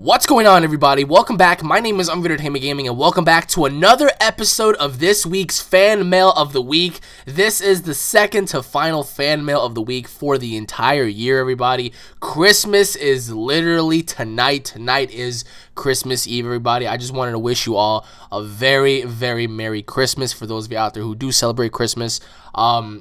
What's going on, everybody? Welcome back. My name is UnrealEntGaming, and welcome back to another episode of this week's Fan Mail of the Week. This is the second to final Fan Mail of the Week for the entire year, everybody. Christmas is literally tonight. Tonight is Christmas Eve, everybody. I just wanted to wish you all a very, very Merry Christmas for those of you out there who do celebrate Christmas.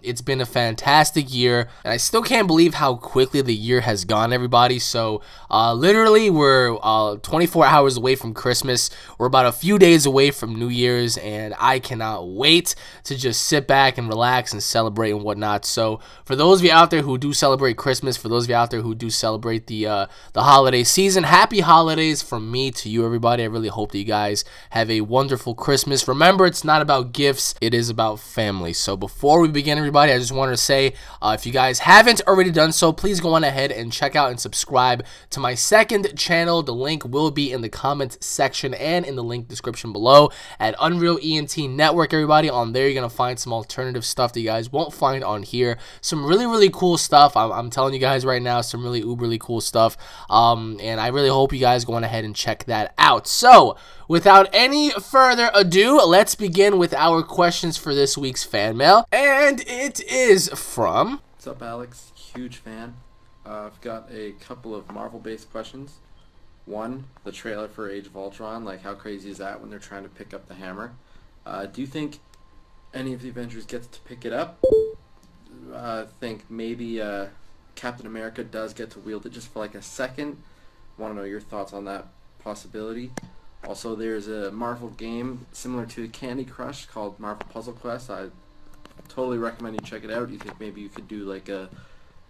It's been a fantastic year, and I still can't believe how quickly the year has gone, everybody. So, literally, we're 24 hours away from Christmas. We're about a few days away from New Year's, and I cannot wait to just sit back and relax and celebrate and whatnot. So, for those of you out there who do celebrate Christmas, for those of you out there who do celebrate the holiday season, happy holidays from me to you, everybody. I really hope that you guys have a wonderful Christmas. Remember, it's not about gifts, it is about family. So, before we begin, everybody, I just wanted to say, if you guys haven't already done so, please go on ahead and check out and subscribe to my second channel. The link will be in the comments section and in the link description below at UnrealEnt Network, everybody. On there, you're going to find some alternative stuff that you guys won't find on here. Some really cool stuff. I'm telling you guys right now, some really uberly cool stuff. And I really hope you guys go on ahead and check that out. So, without any further ado, let's begin with our questions for this week's fan mail. And it is from... What's up, Alex? Huge fan. I've got a couple of Marvel-based questions. One, the trailer for Age of Ultron, like how crazy is that when they're trying to pick up the hammer? Do you think any of the Avengers gets to pick it up? I think maybe Captain America does get to wield it just for like a second. Want to know your thoughts on that possibility. Also, there's a Marvel game similar to Candy Crush called Marvel Puzzle Quest. I totally recommend you check it out. You think maybe you could do like a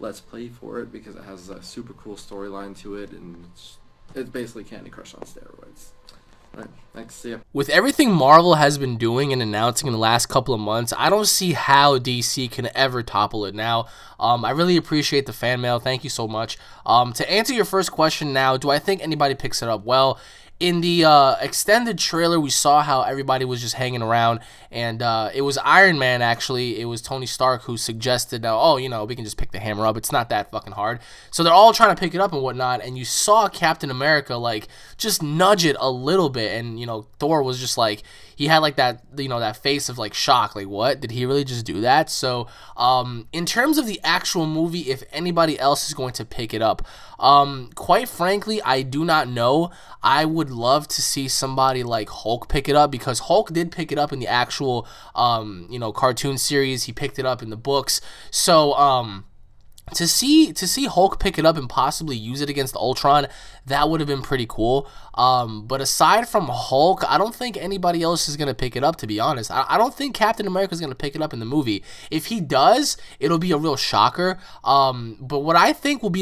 Let's Play for it because it has a super cool storyline to it, and it's basically Candy Crush on steroids. Alright, thanks, see ya. With everything Marvel has been doing and announcing in the last couple of months, I don't see how DC can ever topple it now. I really appreciate the fan mail. Thank you so much. To answer your first question now, do I think anybody picks it up? Well, in the extended trailer, we saw how everybody was just hanging around, and it was Iron Man, actually. It was Tony Stark who suggested, oh, you know, we can just pick the hammer up. It's not that fucking hard. So they're all trying to pick it up and whatnot, and you saw Captain America, like, just nudge it a little bit, and, you know, Thor was just like, he had, like, that, you know, that face of, like, shock. Like, what? Did he really just do that? So, in terms of the actual movie, if anybody else is going to pick it up, quite frankly, I do not know. I would love to see somebody like Hulk pick it up, because Hulk did pick it up in the actual, you know, cartoon series. He picked it up in the books. So, to see Hulk pick it up and possibly use it against Ultron, that would have been pretty cool. But aside from Hulk, I don't think anybody else is going to pick it up, to be honest. I don't think Captain America is going to pick it up in the movie. If he does, it'll be a real shocker. But what I think would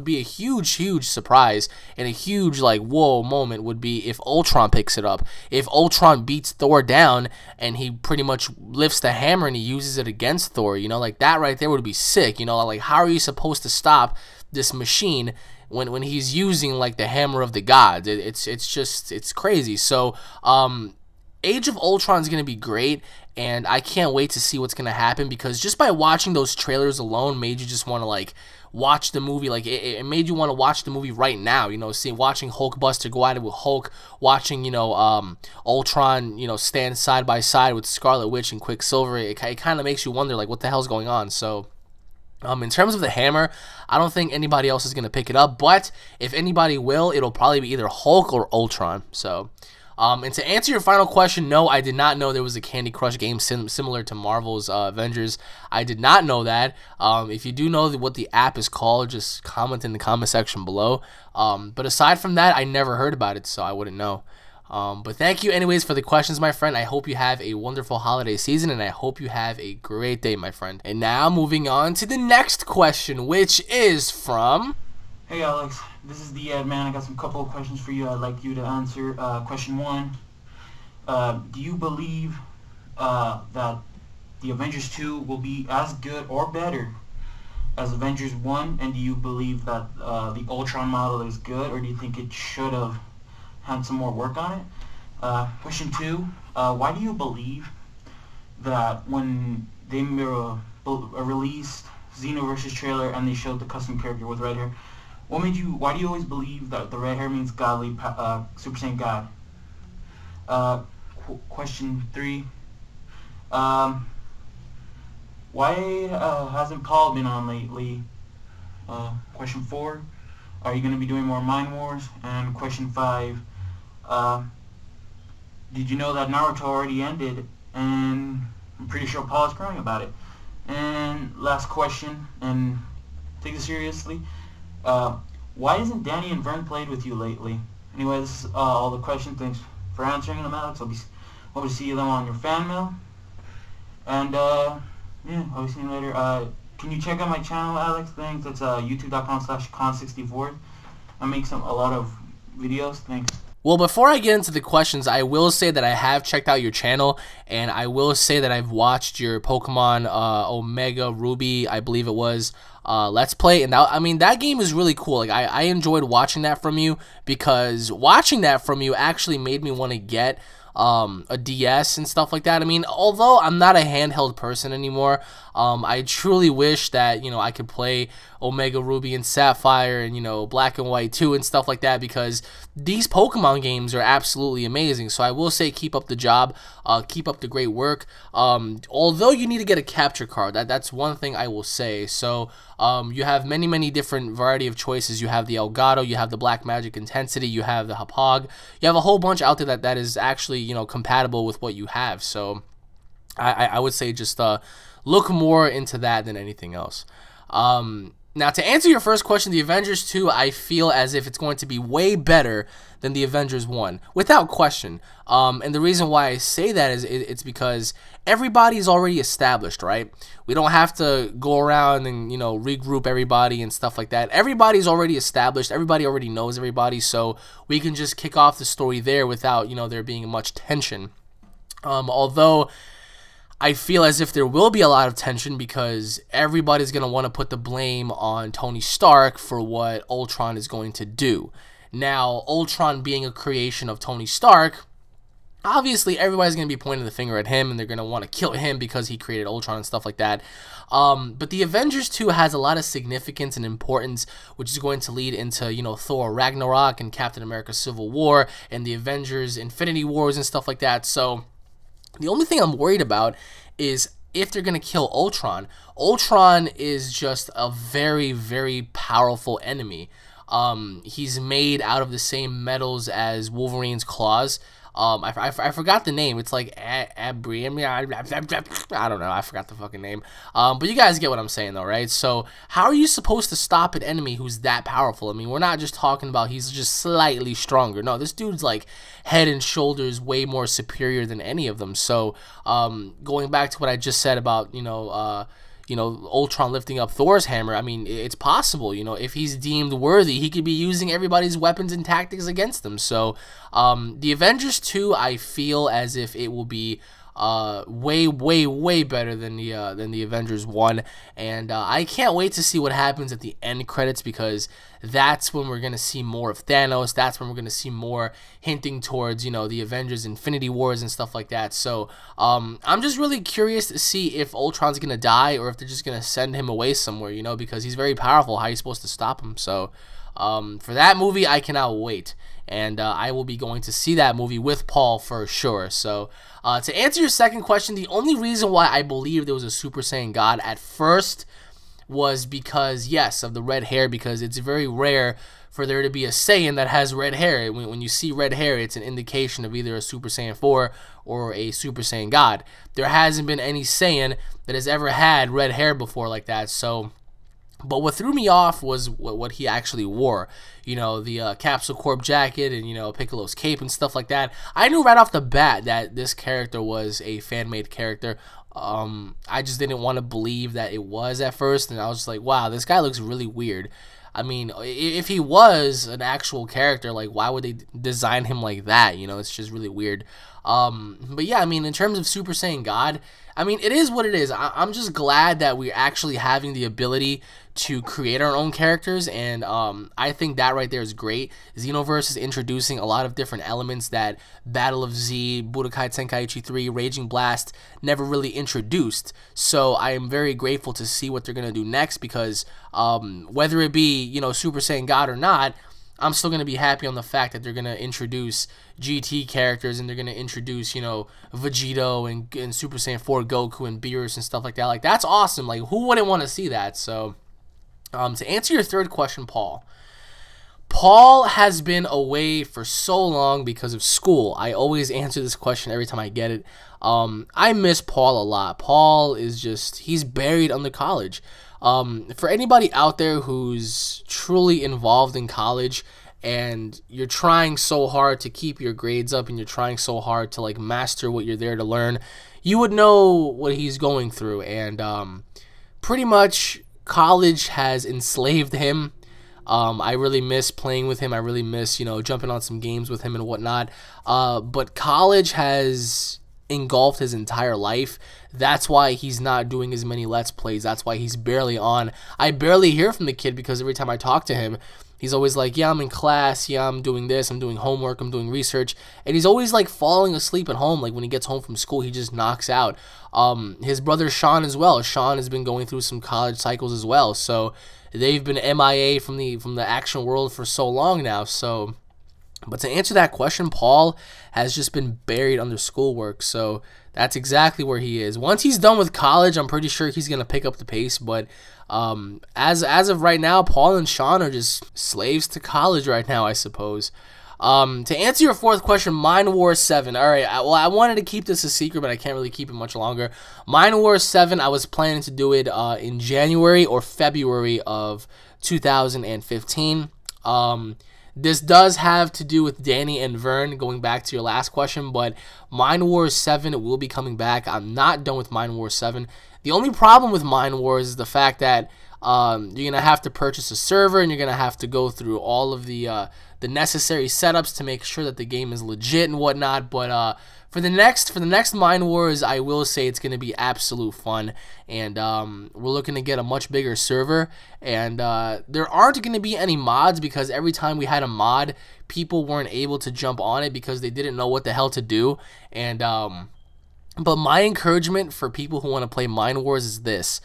be a huge surprise and a huge, like, whoa moment would be if Ultron picks it up. If Ultron beats Thor down and he pretty much lifts the hammer and he uses it against Thor, you know, like, that right there would be sick. You know, like, how are you supposed to stop this machine when he's using, like, the hammer of the gods? It's crazy. So Age of Ultron is going to be great, and I can't wait to see what's going to happen, because just by watching those trailers alone made you just want to, like, watch the movie. Like, it made you want to watch the movie right now, you know, watching Hulkbuster go at it with Hulk, watching, you know, Ultron, you know, stand side by side with Scarlet Witch and Quicksilver. It kind of makes you wonder, like, what the hell's going on. So in terms of the hammer, I don't think anybody else is going to pick it up, but if anybody will, it'll probably be either Hulk or Ultron. So, and to answer your final question, no, I did not know there was a Candy Crush game similar to Marvel's Avengers. I did not know that. If you do know what the app is called, just comment in the comment section below. But aside from that, I never heard about it, so I wouldn't know. But thank you anyways for the questions, my friend. I hope you have a wonderful holiday season, and I hope you have a great day, my friend. And now moving on to the next question, which is from... Hey Alex, this is the Ed, man. I got some couple of questions for you I'd like you to answer. Question one, do you believe that the Avengers 2 will be as good or better as Avengers 1? And do you believe that the Ultron model is good, or do you think it should have had some more work on it? Question two, why do you believe that when they released Xenoverse's trailer and they showed the custom character with red hair, Why do you always believe that the red hair means godly, Super Saiyan God? Question 3. Why hasn't Paul been on lately? Question 4. Are you going to be doing more Mind Wars? And question 5. Did you know that Naruto already ended? And I'm pretty sure Paul is crying about it. And last question, and take this seriously. Why isn't Danny and Vern played with you lately? Anyway, this is all the questions. Thanks for answering them, Alex. Hope to see them on your fan mail. And yeah, I'll be seeing you later. Can you check out my channel, Alex? Thanks. It's youtube.com/con64. I make a lot of videos. Thanks. Well, before I get into the questions, I will say that I have checked out your channel, and I will say that I've watched your Pokemon Omega Ruby, I believe it was, Let's Play, and that, I mean, that game is really cool. Like, I enjoyed watching that from you, because watching that from you actually made me want to get a DS and stuff like that. I mean, although I'm not a handheld person anymore, I truly wish that, you know, I could play Omega Ruby and Sapphire and, you know, Black and White 2 and stuff like that, because these Pokemon games are absolutely amazing. So I will say, keep up the job, keep up the great work. Although you need to get a capture card, that's one thing I will say. So you have many different variety of choices. You have the Elgato, you have the Black Magic Intensity, you have the Hapog, you have a whole bunch out there that is actually, you know, compatible with what you have. So I would say just look more into that than anything else. Now, to answer your first question, the Avengers 2, I feel as if it's going to be way better than the Avengers 1, without question. And the reason why I say that is it's because everybody's already established, right? We don't have to go around and, you know, regroup everybody and stuff like that. Everybody's already established. Everybody already knows everybody, so we can just kick off the story there without, you know, there being much tension. Although I feel as if there will be a lot of tension, because everybody's going to want to put the blame on Tony Stark for what Ultron is going to do. Now, Ultron being a creation of Tony Stark, obviously everybody's going to be pointing the finger at him, and they're going to want to kill him because he created Ultron and stuff like that. But the Avengers 2 has a lot of significance and importance, which is going to lead into, you know, Thor Ragnarok and Captain America Civil War and the Avengers Infinity Wars and stuff like that. So the only thing I'm worried about is if they're going to kill Ultron. Ultron is just a very powerful enemy. He's made out of the same metals as Wolverine's claws. I forgot the name. It's like Abrium. I don't know. I forgot the fucking name. But you guys get what I'm saying, though, right? So how are you supposed to stop an enemy who's that powerful? I mean, we're not just talking about he's just slightly stronger. No, this dude's like head and shoulders way more superior than any of them. So going back to what I just said about, you know, Ultron lifting up Thor's hammer, I mean, it's possible, you know, if he's deemed worthy, he could be using everybody's weapons and tactics against them. So, the Avengers 2, I feel as if it will be way better than the Avengers 1, and I can't wait to see what happens at the end credits, because that's when we're gonna see more of Thanos. That's when we're gonna see more hinting towards, you know, the Avengers Infinity Wars and stuff like that. So I'm just really curious to see if Ultron's gonna die or if they're just gonna send him away somewhere, you know, because he's very powerful. How are you supposed to stop him? So for that movie, I cannot wait, and I will be going to see that movie with Paul for sure. So to answer your second question, the only reason why I believe there was a Super Saiyan God at first was because, yes, of the red hair, because it's very rare for there to be a Saiyan that has red hair. When you see red hair, it's an indication of either a Super Saiyan 4 or a Super Saiyan God. There hasn't been any Saiyan that has ever had red hair before like that. So, but what threw me off was what he actually wore. You know, the Capsule Corp jacket and, you know, Piccolo's cape and stuff like that. I knew right off the bat that this character was a fan-made character. I just didn't want to believe that it was at first, and I was just like, wow, this guy looks really weird. I mean, if he was an actual character, like, why would they design him like that? You know, it's just really weird. But yeah, I mean, in terms of Super Saiyan God, I mean, it is what it is. I'm just glad that we're actually having the ability to create our own characters, and I think that right there is great. Xenoverse is introducing a lot of different elements that Battle of Z, Budokai Tenkaichi 3, Raging Blast never really introduced. So I am very grateful to see what they're going to do next, because whether it be, you know, Super Saiyan God or not, I'm still going to be happy on the fact that they're going to introduce GT characters, and they're going to introduce, you know, Vegito and Super Saiyan 4 Goku and Beerus and stuff like that. Like, that's awesome. Like, who wouldn't want to see that? So, to answer your third question, Paul has been away for so long because of school. I always answer this question every time I get it. I miss Paul a lot. Paul is just, he's buried under college. For anybody out there who's truly involved in college and you're trying so hard to keep your grades up and you're trying so hard to like master what you're there to learn, you would know what he's going through. And pretty much college has enslaved him. I really miss playing with him. I really miss, you know, jumping on some games with him and whatnot. But college has engulfed his entire life. That's why he's not doing as many Let's Plays. That's why he's barely on. I barely hear from the kid, because every time I talk to him, he's always like, yeah, I'm in class, yeah, I'm doing this, I'm doing homework, I'm doing research, and he's always like falling asleep at home. Like when he gets home from school, he just knocks out. His brother Sean as well. Sean has been going through some college cycles as well, so they've been MIA from the action world for so long now. So, but to answer that question, Paul has just been buried under schoolwork, so that's exactly where he is. Once he's done with college, I'm pretty sure he's going to pick up the pace, but as of right now, Paul and Sean are just slaves to college right now, I suppose. To answer your fourth question, Mind Wars 7. All right, well, I wanted to keep this a secret, but I can't really keep it much longer. Mind Wars 7, I was planning to do it in January or February of 2015. This does have to do with Danny and Vern, going back to your last question, but Mind Wars 7 will be coming back. I'm not done with Mind Wars 7. The only problem with Mind Wars is the fact that you're going to have to purchase a server, and you're going to have to go through all of the necessary setups to make sure that the game is legit and whatnot. But for the next Mind Wars, I will say it's going to be absolute fun, and we're looking to get a much bigger server, and there aren't going to be any mods, because every time we had a mod, people weren't able to jump on it because they didn't know what the hell to do. And but my encouragement for people who want to play Mind Wars is this: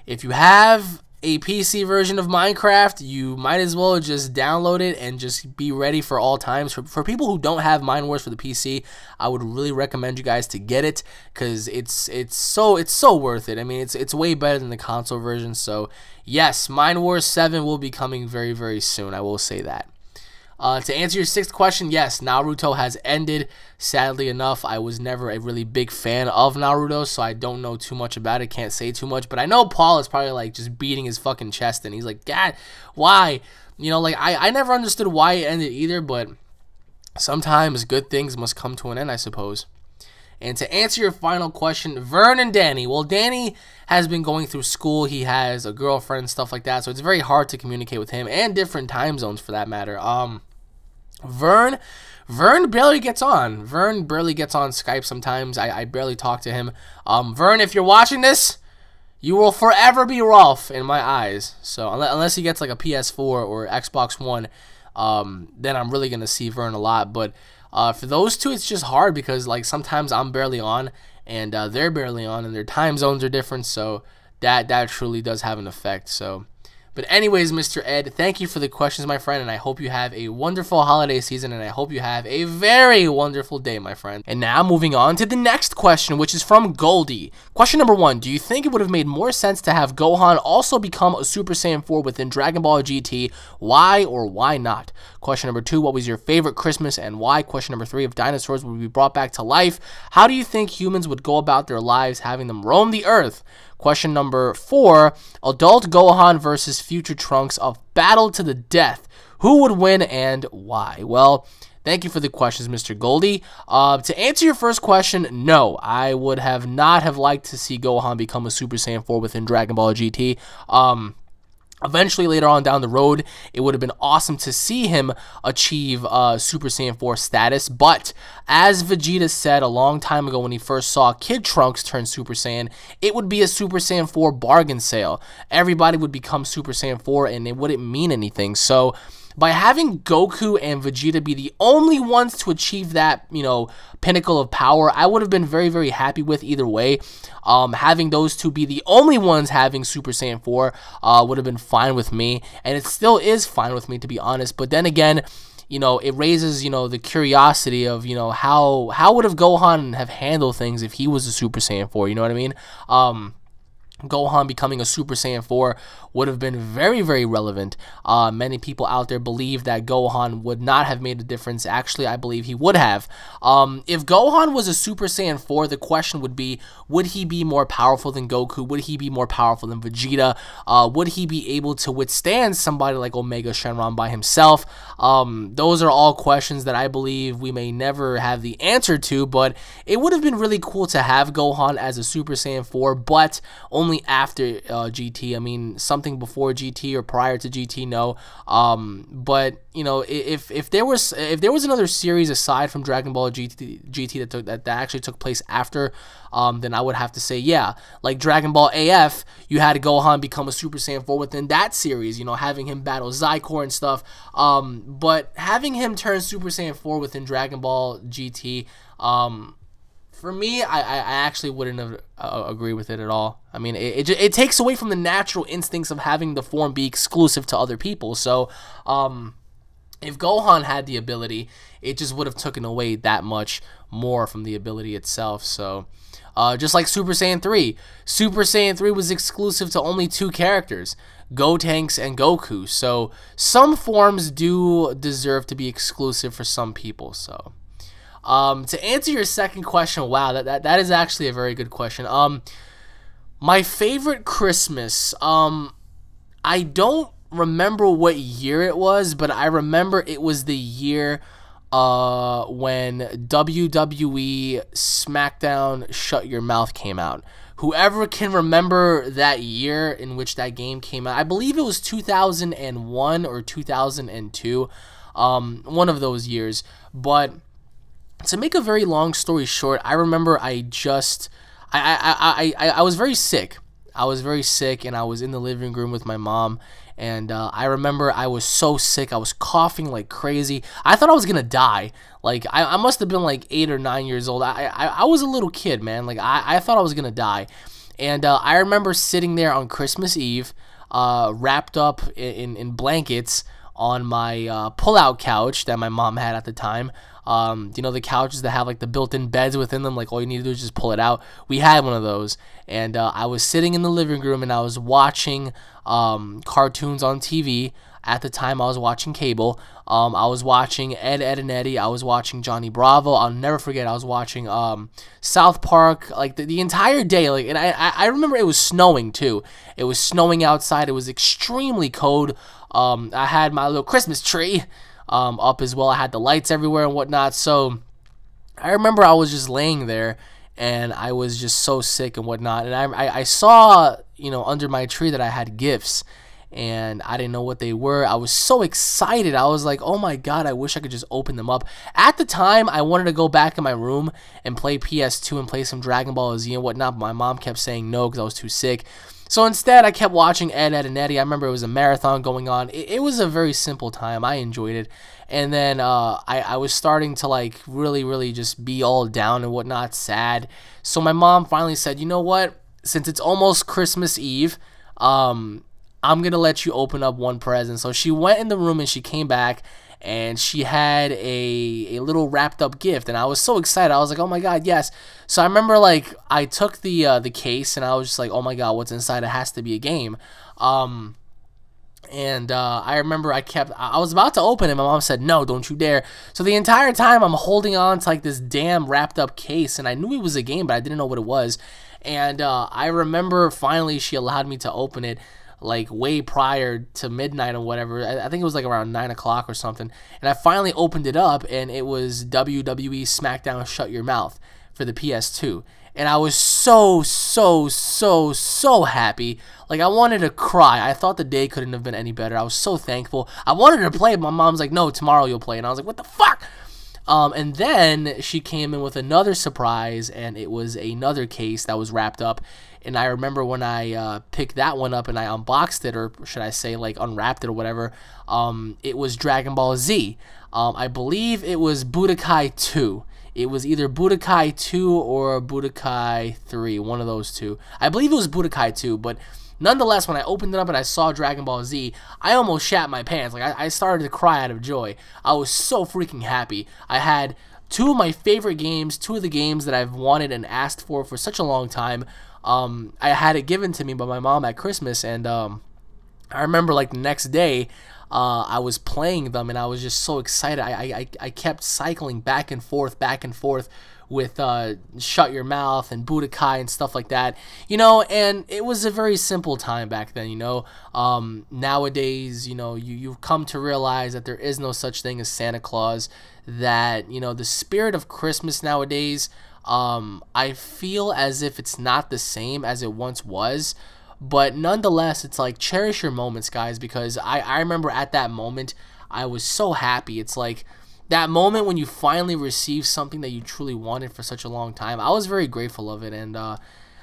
if you have a PC version of Minecraft, you might as well just download it and just be ready for all times. For people who don't have Mind Wars for the PC, I would really recommend you guys to get it, because it's so worth it. I mean, it's way better than the console version. So yes, Mind Wars 7 will be coming very, very soon. I will say that. To answer your sixth question, yes, Naruto has ended. Sadly enough, I was never a really big fan of Naruto, so I don't know too much about it, can't say too much, but I know Paul is probably like just beating his fucking chest, and he's like, God, why? You know, like, I never understood why it ended either, but sometimes good things must come to an end, I suppose. And to answer your final question, Vern and Danny. Well, Danny has been going through school. He has a girlfriend and stuff like that, so it's very hard to communicate with him, and different time zones for that matter. Vern barely gets on. Vern barely gets on Skype sometimes. I barely talk to him. Vern, if you're watching this, you will forever be Rolf in my eyes. So unless he gets like a PS4 or Xbox One, then I'm really gonna see Vern a lot. But for those two, it's just hard, because like sometimes I'm barely on and they're barely on, and their time zones are different. So that truly does have an effect. So. But anyways, Mr. Ed, thank you for the questions, my friend, and I hope you have a wonderful holiday season, and I hope you have a very wonderful day, my friend. And now moving on to the next question, which is from Goldie. Question number 1, do you think it would have made more sense to have Gohan also become a Super Saiyan 4 within Dragon Ball GT? Why or why not? Question number 2, what was your favorite Christmas and why? Question number 3, if dinosaurs would be brought back to life, how do you think humans would go about their lives having them roam the earth? Question number 4, adult Gohan versus future Trunks of battle to the death. Who would win and why? Well, thank you for the questions, Mr. Goldie. To answer your first question, no, I would not have liked to see Gohan become a Super Saiyan 4 within Dragon Ball GT. Eventually, later on down the road, it would have been awesome to see him achieve Super Saiyan 4 status. But as Vegeta said a long time ago when he first saw Kid Trunks turn Super Saiyan, it would be a Super Saiyan 4 bargain sale. Everybody would become Super Saiyan 4 and it wouldn't mean anything. So by having Goku and Vegeta be the only ones to achieve that, pinnacle of power, I would have been very, very happy with either way. Having those two be the only ones having Super Saiyan 4 would have been fine with me, and it still is fine with me, to be honest. But then again, it raises, the curiosity of, how would have Gohan have handled things if he was a Super Saiyan 4, you know what I mean? Gohan becoming a Super Saiyan 4 would have been very, very relevant. Many people out there believe that Gohan would not have made a difference. Actually, I believe he would have. If Gohan was a Super Saiyan 4, the question would be, would he be more powerful than Goku? Would he be more powerful than Vegeta? Would he be able to withstand somebody like Omega Shenron by himself? Those are all questions that I believe we may never have the answer to, but it would have been really cool to have Gohan as a Super Saiyan 4, but only after GT. I mean, something before GT or prior to GT, no. But if there was another series aside from Dragon Ball GT that actually took place after, then I would have to say, yeah, like Dragon Ball AF, you had Gohan become a Super Saiyan 4 within that series, having him battle Zycor and stuff. But having him turn Super Saiyan 4 within Dragon Ball GT, for me, I actually wouldn't have agree with it at all. I mean, it takes away from the natural instincts of having the form be exclusive to other people. So, if Gohan had the ability, it just would have taken away that much more from the ability itself. So, just like Super Saiyan 3. Super Saiyan 3 was exclusive to only 2 characters, Gotenks and Goku. So, some forms do deserve to be exclusive for some people, so... to answer your second question, wow, that is actually a very good question. My favorite Christmas, I don't remember what year it was, but I remember it was the year when WWE SmackDown Shut Your Mouth came out. Whoever can remember that year in which that game came out, I believe it was 2001 or 2002, one of those years, but... to make a very long story short, I remember I was very sick. I was very sick, and I was in the living room with my mom, and I remember I was so sick. I was coughing like crazy. I thought I was gonna die. Like, I must have been like 8 or 9 years old. I was a little kid, man. Like, I thought I was gonna die. And I remember sitting there on Christmas Eve, wrapped up in blankets on my pull-out couch that my mom had at the time. The couches that have like the built-in beds within them, like all you need to do is just pull it out. We had one of those, and I was sitting in the living room and I was watching cartoons on TV. At the time, I was watching cable. I was watching Ed, Edd and Eddy. I was watching Johnny Bravo. I'll never forget. I was watching South Park, like the entire day. Like, and I remember it was snowing too. It was snowing outside. It was extremely cold. I had my little Christmas tree up as well. I had the lights everywhere and whatnot. So I remember I was just laying there and I was just so sick and whatnot. And I saw, under my tree that I had gifts, and I didn't know what they were. I was so excited. I was like, oh my God, I wish I could just open them up. At the time, I wanted to go back in my room and play PS2 and play some Dragon Ball Z and whatnot, but my mom kept saying no because I was too sick. So instead, I kept watching Ed, Edd and Eddy. I remember it was a marathon going on. It was a very simple time. I enjoyed it. And then I was starting to like really, really just be all down and whatnot, sad. So my mom finally said, you know what? Since it's almost Christmas Eve, I'm going to let you open up one present. So she went in the room and she came back and she had a little wrapped up gift, and I was so excited. I was like, oh my God, yes. So I remember like I took the case and I was just like, oh my God, what's inside? It has to be a game. I remember I was about to open it. My mom said, no, don't you dare. So the entire time I'm holding on to like this damn wrapped up case, and I knew it was a game, but I didn't know what it was. And I remember finally she allowed me to open it, like way prior to midnight or whatever. I think it was like around 9 o'clock or something. And I finally opened it up, and it was WWE SmackDown Shut Your Mouth for the PS2. and I was so happy. Like, I wanted to cry. I thought the day couldn't have been any better. I was so thankful. I wanted to play, but my mom's like, no, tomorrow you'll play. And I was like, what the fuck? And then she came in with another surprise, and it was another case that was wrapped up. And I remember when I picked that one up and I unboxed it, or should I say, like, unwrapped it or whatever, it was Dragon Ball Z. I believe it was Budokai 2. It was either Budokai 2 or Budokai 3, one of those two. I believe it was Budokai 2, but nonetheless, when I opened it up and I saw Dragon Ball Z, I almost shat my pants. Like, I started to cry out of joy. I was so freaking happy. I had two of my favorite games, two of the games that I've wanted and asked for such a long time. I had it given to me by my mom at Christmas, and I remember, like, the next day, I was playing them, and I was just so excited. I kept cycling back and forth with Shut Your Mouth and Budokai and stuff like that, you know, and it was a very simple time back then, you know. Nowadays, you know, you've come to realize that there is no such thing as Santa Claus, that, you know, the spirit of Christmas nowadays, I feel as if it's not the same as it once was. But nonetheless, it's like, cherish your moments, guys, because I remember at that moment, I was so happy. It's like that moment when you finally receive something that you truly wanted for such a long time. I was very grateful of it, and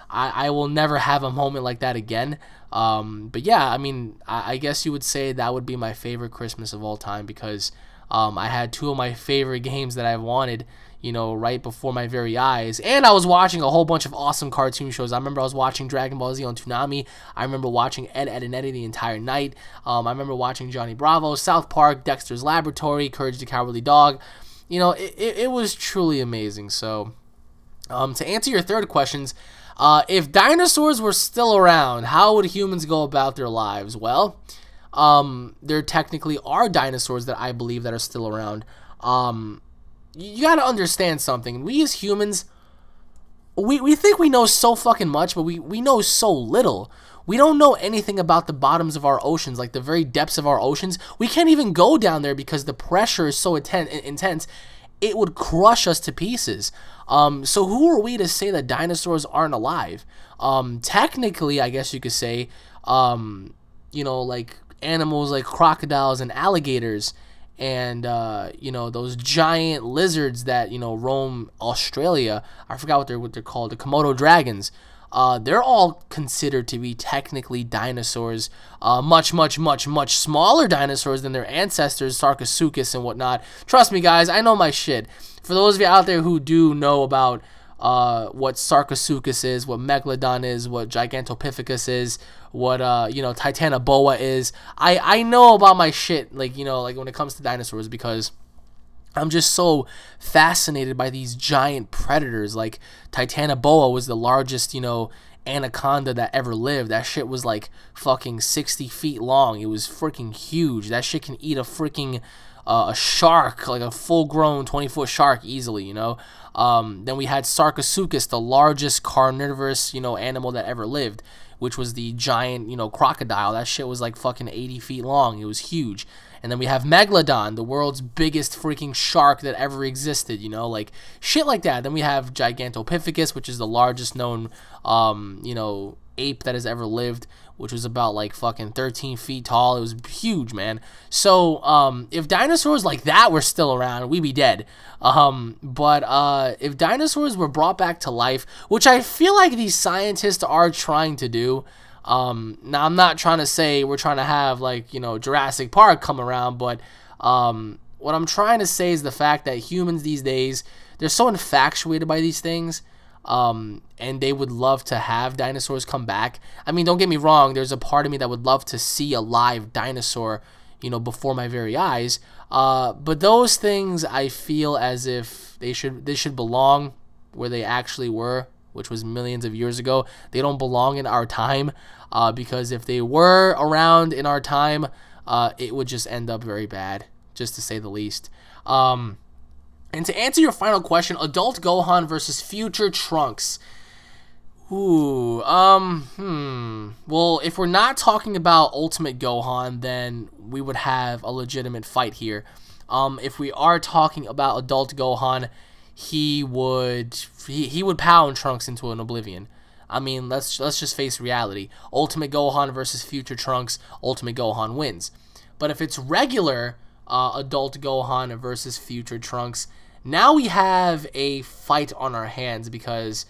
I will never have a moment like that again. But yeah, I mean, I guess you would say that would be my favorite Christmas of all time, because I had two of my favorite games that I wanted, you know, right before my very eyes. And I was watching a whole bunch of awesome cartoon shows. I remember I was watching Dragon Ball Z on Toonami. I remember watching Ed, Edd, and Eddy the entire night. I remember watching Johnny Bravo, South Park, Dexter's Laboratory, Courage the Cowardly Dog. You know, it was truly amazing. So, to answer your third questions, if dinosaurs were still around, how would humans go about their lives? Well, there technically are dinosaurs that I believe that are still around. You gotta understand something. We as humans, we think we know so fucking much, but we know so little. We don't know anything about the bottoms of our oceans, like the very depths of our oceans. We can't even go down there because the pressure is so intense. It would crush us to pieces. So who are we to say that dinosaurs aren't alive? Technically, I guess you could say, you know, like animals like crocodiles and alligators, and you know, those giant lizards that, you know, roam Australia. I forgot what they're called, the Komodo dragons. They're all considered to be technically dinosaurs, much smaller dinosaurs than their ancestors, Sarcosuchus and whatnot. Trust me, guys, I know my shit. For those of you out there who do know about what Sarcosuchus is, what Megalodon is, what Gigantopithecus is, what you know, Titanoboa is, I know about my shit, like, you know, like when it comes to dinosaurs, because I'm just so fascinated by these giant predators. Like Titanoboa was the largest, you know, anaconda that ever lived. That shit was like fucking 60 feet long. It was freaking huge. That shit can eat a freaking a shark, like a full-grown 20-foot shark easily, you know. Then we had Sarcosuchus, the largest carnivorous, you know, animal that ever lived, which was the giant, you know, crocodile. That shit was like fucking 80 feet long. It was huge. And then we have Megalodon, the world's biggest freaking shark that ever existed, you know, like shit like that. Then we have Gigantopithecus, which is the largest known, you know, ape that has ever lived, which was about like fucking 13 feet tall. It was huge, man. So if dinosaurs like that were still around, we'd be dead. But if dinosaurs were brought back to life, which I feel like these scientists are trying to do. Now I'm not trying to say we're trying to have, like, you know, Jurassic Park come around, but what I'm trying to say is the fact that humans these days, they're so infatuated by these things, and they would love to have dinosaurs come back. I mean, don't get me wrong, there's a part of me that would love to see a live dinosaur, you know, before my very eyes, but those things, I feel as if they should belong where they actually were, which was millions of years ago. They don't belong in our time, because if they were around in our time, it would just end up very bad, just to say the least. And to answer your final question, adult Gohan versus future Trunks. Ooh, well, if we're not talking about Ultimate Gohan, then we would have a legitimate fight here. If we are talking about adult Gohan, he would pound Trunks into an oblivion. I mean, let's just face reality. Ultimate Gohan versus Future Trunks, Ultimate Gohan wins. But if it's regular adult Gohan versus Future Trunks, now we have a fight on our hands, because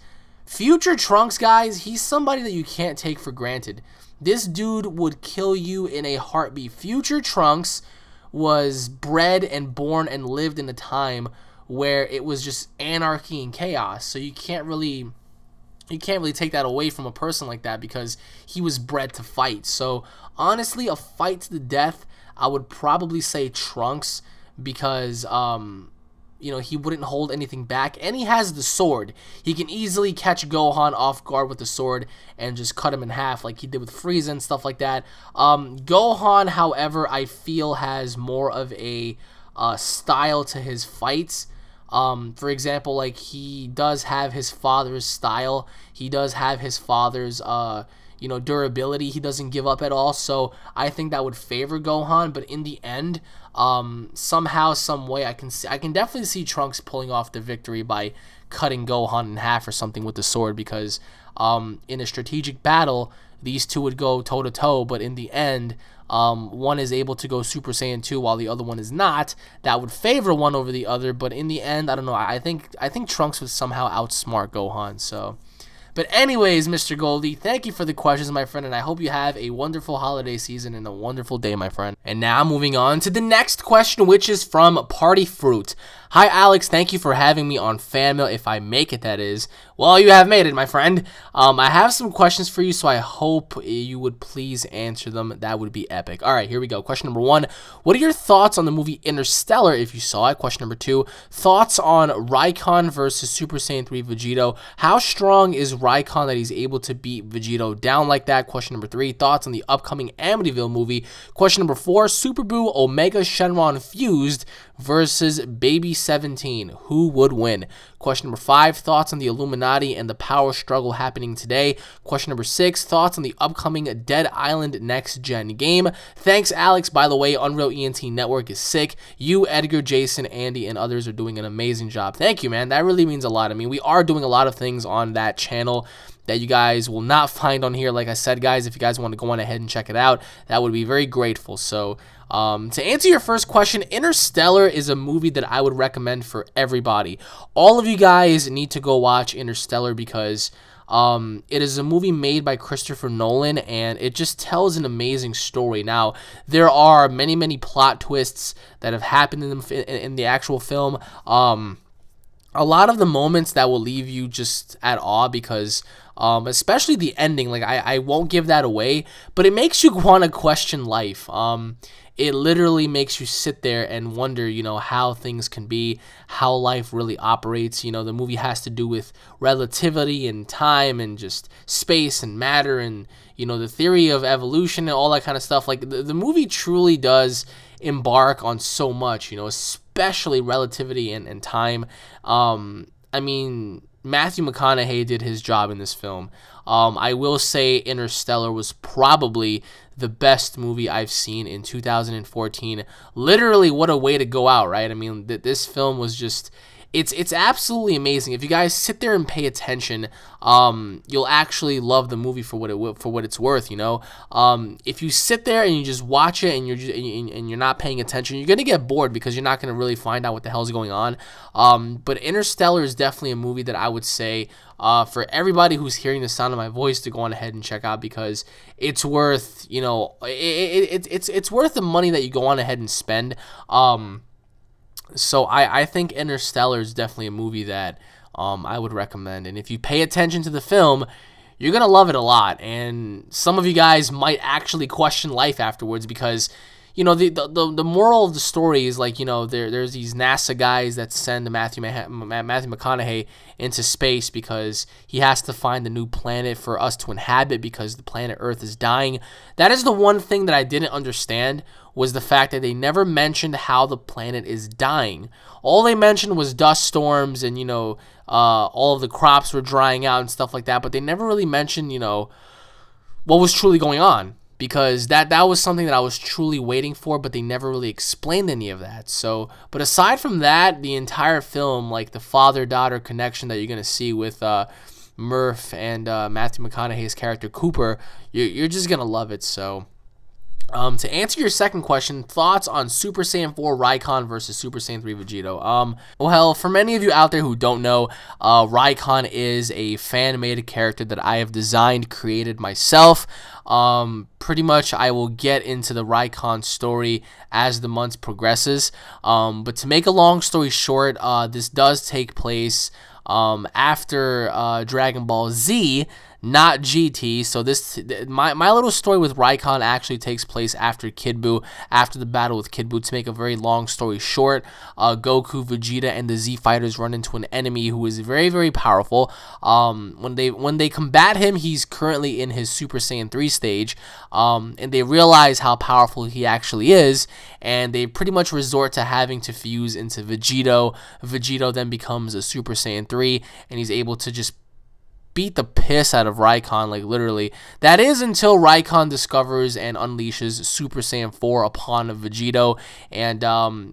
Future Trunks, guys, he's somebody that you can't take for granted. This dude would kill you in a heartbeat. Future Trunks was bred and born and lived in a time where it was just anarchy and chaos. So you can't really take that away from a person like that, because he was bred to fight. So honestly, a fight to the death, I would probably say Trunks, because you know, he wouldn't hold anything back, and he has the sword. He can easily catch Gohan off guard with the sword and just cut him in half like he did with Frieza and stuff like that. Gohan, however, I feel has more of a style to his fights. For example, like, he does have his father's style. He does have his father's you know, durability. He doesn't give up at all. So I think that would favor Gohan. But in the end, somehow, some way, I can definitely see Trunks pulling off the victory by cutting Gohan in half or something with the sword, because in a strategic battle, these two would go toe to toe. But in the end, one is able to go Super Saiyan 2 while the other one is not. That would favor one over the other. But in the end, I don't know. I think Trunks would somehow outsmart Gohan. So. But anyways, Mr. Goldie, thank you for the questions, my friend, and I hope you have a wonderful holiday season and a wonderful day, my friend. And now moving on to the next question, which is from Party Fruit. Hi, Alex. Thank you for having me on Fan Mail, if I make it, that is. Well, you have made it, my friend. I have some questions for you, so I hope you would please answer them. That would be epic. All right, here we go. Question number 1. What are your thoughts on the movie Interstellar, if you saw it? Question number 2. Thoughts on Raikon versus Super Saiyan 3 Vegito. How strong is Raikon that he's able to beat Vegito down like that? Question number 3. Thoughts on the upcoming Amityville movie. Question number 4. Super Buu Omega Shenron fused versus Baby 17. Who would win? Question number 5. Thoughts on the Illuminati and the power struggle happening today. Question number 6. Thoughts on the upcoming Dead Island next gen game. Thanks, Alex. By the way, Unreal ENT Network is sick. You, Edgar, Jason, Andy, and others are doing an amazing job. Thank you, man. That really means a lot. I mean, we are doing a lot of things on that channel that you guys will not find on here. Like I said, guys, if you guys want to go on ahead and check it out, that would be very grateful. So to answer your first question, Interstellar is a movie that I would recommend for everybody. All of you guys need to go watch Interstellar, because it is a movie made by Christopher Nolan, and it just tells an amazing story. Now, there are many, many plot twists that have happened in the actual film. A lot of the moments that will leave you just at awe, because especially the ending, like, I won't give that away, but it makes you want to question life. It literally makes you sit there and wonder, you know, how things can be, how life really operates. You know, the movie has to do with relativity and time and just space and matter and, you know, the theory of evolution and all that kind of stuff. Like, the movie truly does embark on so much, you know, especially relativity and time. I mean, Matthew McConaughey did his job in this film. I will say Interstellar was probably the best movie I've seen in 2014. Literally, what a way to go out, right? I mean, this film was just... It's absolutely amazing. If you guys sit there and pay attention, you'll actually love the movie for what it's worth. You know, if you sit there and you just watch it and you're not paying attention, you're gonna get bored, because you're not gonna really find out what the hell's going on. But Interstellar is definitely a movie that I would say for everybody who's hearing the sound of my voice to go on ahead and check out, because it's worth, you know, it's worth the money that you go on ahead and spend. So I think Interstellar is definitely a movie that I would recommend. And if you pay attention to the film, you're going to love it a lot. And some of you guys might actually question life afterwards, because, you know, the moral of the story is, like, you know, there's these NASA guys that send Matthew McConaughey into space because he has to find a new planet for us to inhabit, because the planet Earth is dying. That is the one thing that I didn't understand, was the fact that they never mentioned how the planet is dying. All they mentioned was dust storms and, you know, all of the crops were drying out and stuff like that, but they never really mentioned, you know, what was truly going on. because that was something that I was truly waiting for, but they never really explained any of that. So, but aside from that, the entire film, like the father-daughter connection that you're gonna see with Murph and Matthew McConaughey's character Cooper, you're just gonna love it. So, to answer your second question, thoughts on Super Saiyan 4 Raikon versus Super Saiyan 3 Vegito. Well, for many of you out there who don't know, Raikon is a fan-made character that I have designed, created myself. Pretty much I will get into the Raikon story as the months progresses. But to make a long story short, this does take place after Dragon Ball Z, not GT. So my little story with Raikon actually takes place after Kid Buu, after the battle with Kid Buu. To make a very long story short, Goku, Vegeta, and the Z Fighters run into an enemy who is very, very powerful. When they combat him, he's currently in his Super Saiyan 3 stage, and they realize how powerful he actually is, and they pretty much resort to having to fuse into Vegito. Vegito then becomes a Super Saiyan 3, and he's able to just beat the piss out of Raikon, like literally. That is until Raikon discovers and unleashes Super Saiyan 4 upon Vegito. And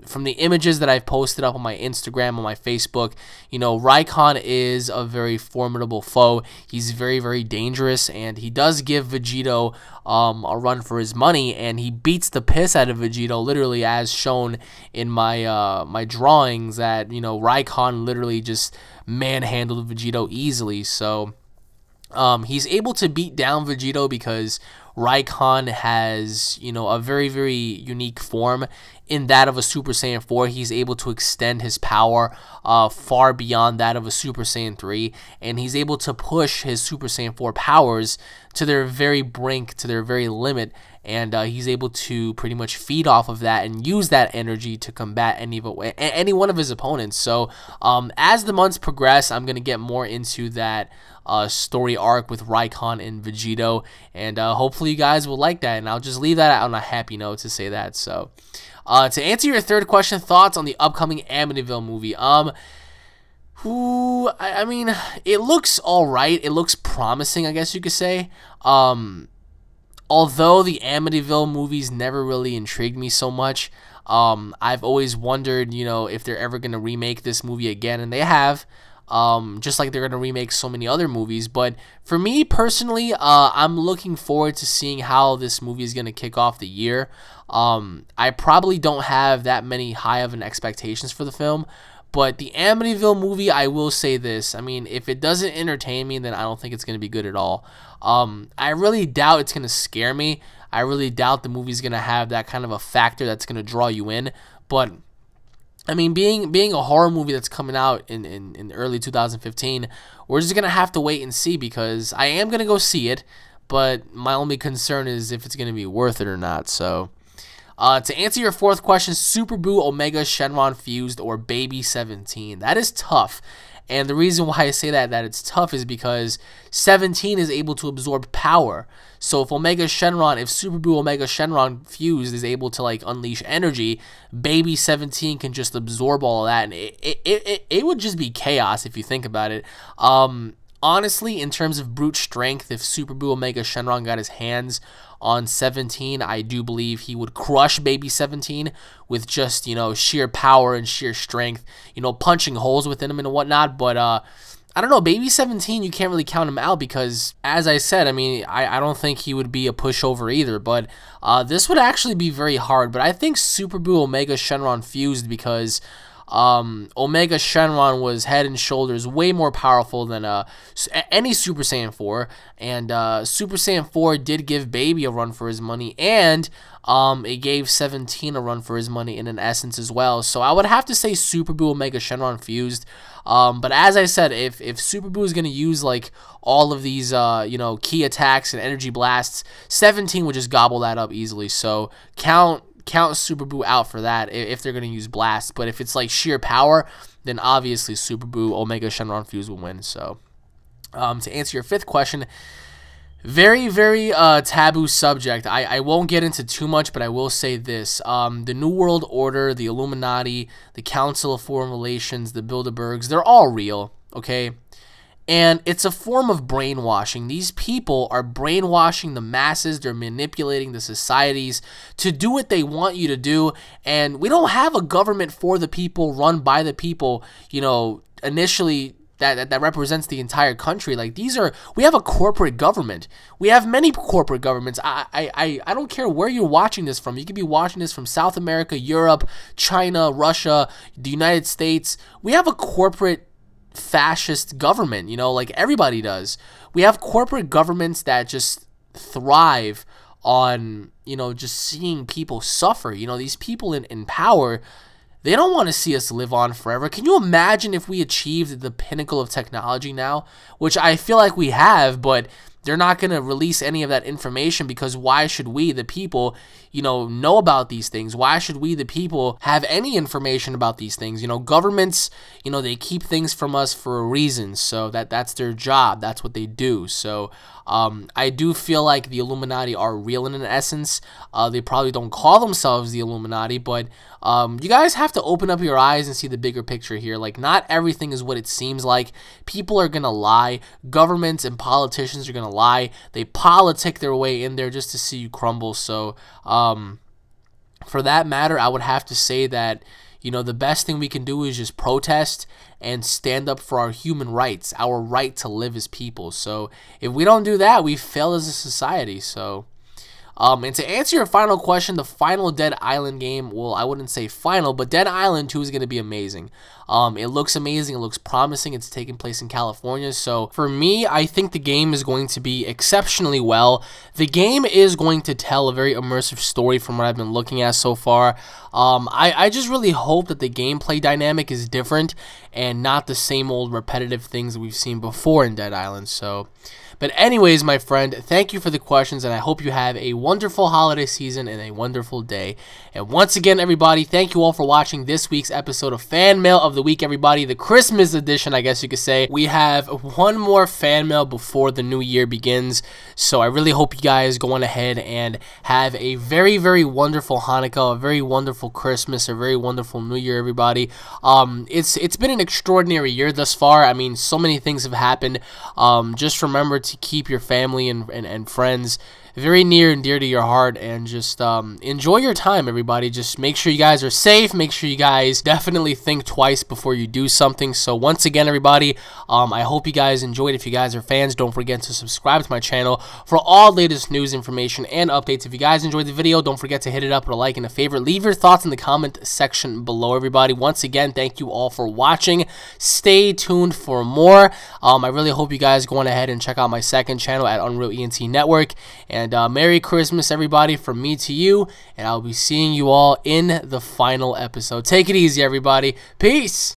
from the images that I've posted up on my Instagram, on my Facebook, you know, Raikon is a very formidable foe. He's very, very dangerous, and he does give Vegito a run for his money, and he beats the piss out of Vegito, literally, as shown in my my drawings, that, you know, Raikon literally just manhandled Vegito easily. So he's able to beat down Vegito because Raikon has, you know, a very, very unique form in that of a Super Saiyan 4. He's able to extend his power far beyond that of a Super Saiyan 3, and he's able to push his Super Saiyan 4 powers to their very brink, to their very limit, and he's able to pretty much feed off of that and use that energy to combat any one of his opponents. So as the months progress, I'm going to get more into that story arc with Raikon and Vegito, and hopefully you guys will like that, and I'll just leave that on a happy note to say that. So to answer your third question, thoughts on the upcoming Amityville movie. I mean, it looks alright. It looks promising, I guess you could say. Although the Amityville movies never really intrigued me so much, I've always wondered, you know, if they're ever going to remake this movie again, and they have. Just like they're going to remake so many other movies. But for me personally, I'm looking forward to seeing how this movie is going to kick off the year. I probably don't have that many high of an expectations for the film, but the Amityville movie, I will say this. I mean, if it doesn't entertain me, then I don't think it's going to be good at all. I really doubt it's going to scare me. I really doubt the movie's going to have that kind of a factor that's going to draw you in. But I mean, being a horror movie that's coming out in early 2015, we're just going to have to wait and see, because I am going to go see it, but my only concern is if it's going to be worth it or not. So to answer your fourth question, Super Buu, Omega Shenron Fused, or Baby 17, that is tough. And the reason why I say that it's tough is because 17 is able to absorb power. So if Super Buu Omega Shenron Fused is able to like unleash energy, Baby 17 can just absorb all of that, and it would just be chaos if you think about it. Honestly, in terms of brute strength, if Super Buu Omega Shenron got his hands on 17, I do believe he would crush Baby 17 with just, you know, sheer power and sheer strength, you know, punching holes within him and whatnot. But I don't know, Baby 17, you can't really count him out because, as I said, I mean, I don't think he would be a pushover either. But this would actually be very hard. But I think Super Buu Omega Shenron Fused, because Omega Shenron was head and shoulders way more powerful than any Super Saiyan 4, and Super Saiyan 4 did give Baby a run for his money, and it gave 17 a run for his money in an essence as well. So I would have to say Super Buu Omega Shenron Fused. But as I said, if Super Buu is going to use like all of these you know, key attacks and energy blasts, 17 would just gobble that up easily. So count Super Buu out for that if they're going to use blasts. But if it's like sheer power, then obviously Super Buu Omega Shenron Fuse will win. So to answer your fifth question, very, very taboo subject. I won't get into too much, but I will say this. The New World Order, the Illuminati, the Council of Foreign Relations, the Bilderbergs, they're all real, okay? And it's a form of brainwashing. These people are brainwashing the masses. They're manipulating the societies to do what they want you to do. And we don't have a government for the people, run by the people, you know, initially that represents the entire country. Like, we have a corporate government. We have many corporate governments. I don't care where you're watching this from. You could be watching this from South America, Europe, China, Russia, the United States. We have a corporate fascist government, you know, like everybody does. We have corporate governments that just thrive on, you know, just seeing people suffer. You know, these people in power, they don't want to see us live on forever. Can you imagine if we achieved the pinnacle of technology now, which I feel like we have, but they're not going to release any of that information, because why should we, the people, you know about these things? Why should we, the people, have any information about these things? You know, governments, you know, they keep things from us for a reason. So that's their job. That's what they do. So I do feel like the Illuminati are real in an essence. They probably don't call themselves the Illuminati, but you guys have to open up your eyes and see the bigger picture here. Like, not everything is what it seems like. People are gonna lie. Governments and politicians are gonna lie. They politic their way in there just to see you crumble. So for that matter, I would have to say that, you know, the best thing we can do is just protest and stand up for our human rights, our right to live as people. So if we don't do that, we fail as a society. So and to answer your final question, the final Dead Island game, well, I wouldn't say final, but Dead Island 2 is going to be amazing. It looks amazing. It looks promising. It's taking place in California. So for me, I think the game is going to be exceptionally well. The game is going to tell a very immersive story from what I've been looking at so far. I just really hope that the gameplay dynamic is different and not the same old repetitive things that we've seen before in Dead Island. So, but anyways, my friend, thank you for the questions, and I hope you have a wonderful holiday season and a wonderful day. And once again, everybody, thank you all for watching this week's episode of Fan Mail of the Week, everybody. The Christmas edition, I guess you could say. We have one more fan mail before the new year begins, so I really hope you guys go on ahead and have a very, very wonderful Hanukkah, a very wonderful Christmas, a very wonderful New Year, everybody. It's been an extraordinary year thus far. I mean, so many things have happened. Just remember to keep your family and friends very near and dear to your heart, and just enjoy your time, everybody. Just make sure you guys are safe. Make sure you guys definitely think twice before you do something. So once again, everybody, I hope you guys enjoyed. If you guys are fans, don't forget to subscribe to my channel for all latest news, information, and updates. If you guys enjoyed the video, don't forget to hit it up with a like and a favorite. Leave your thoughts in the comment section below, everybody. Once again, thank you all for watching. Stay tuned for more. I really hope you guys go on ahead and check out my second channel at UnrealEnt Network. And Merry Christmas, everybody, from me to you, and I'll be seeing you all in the final episode. Take it easy, everybody. Peace!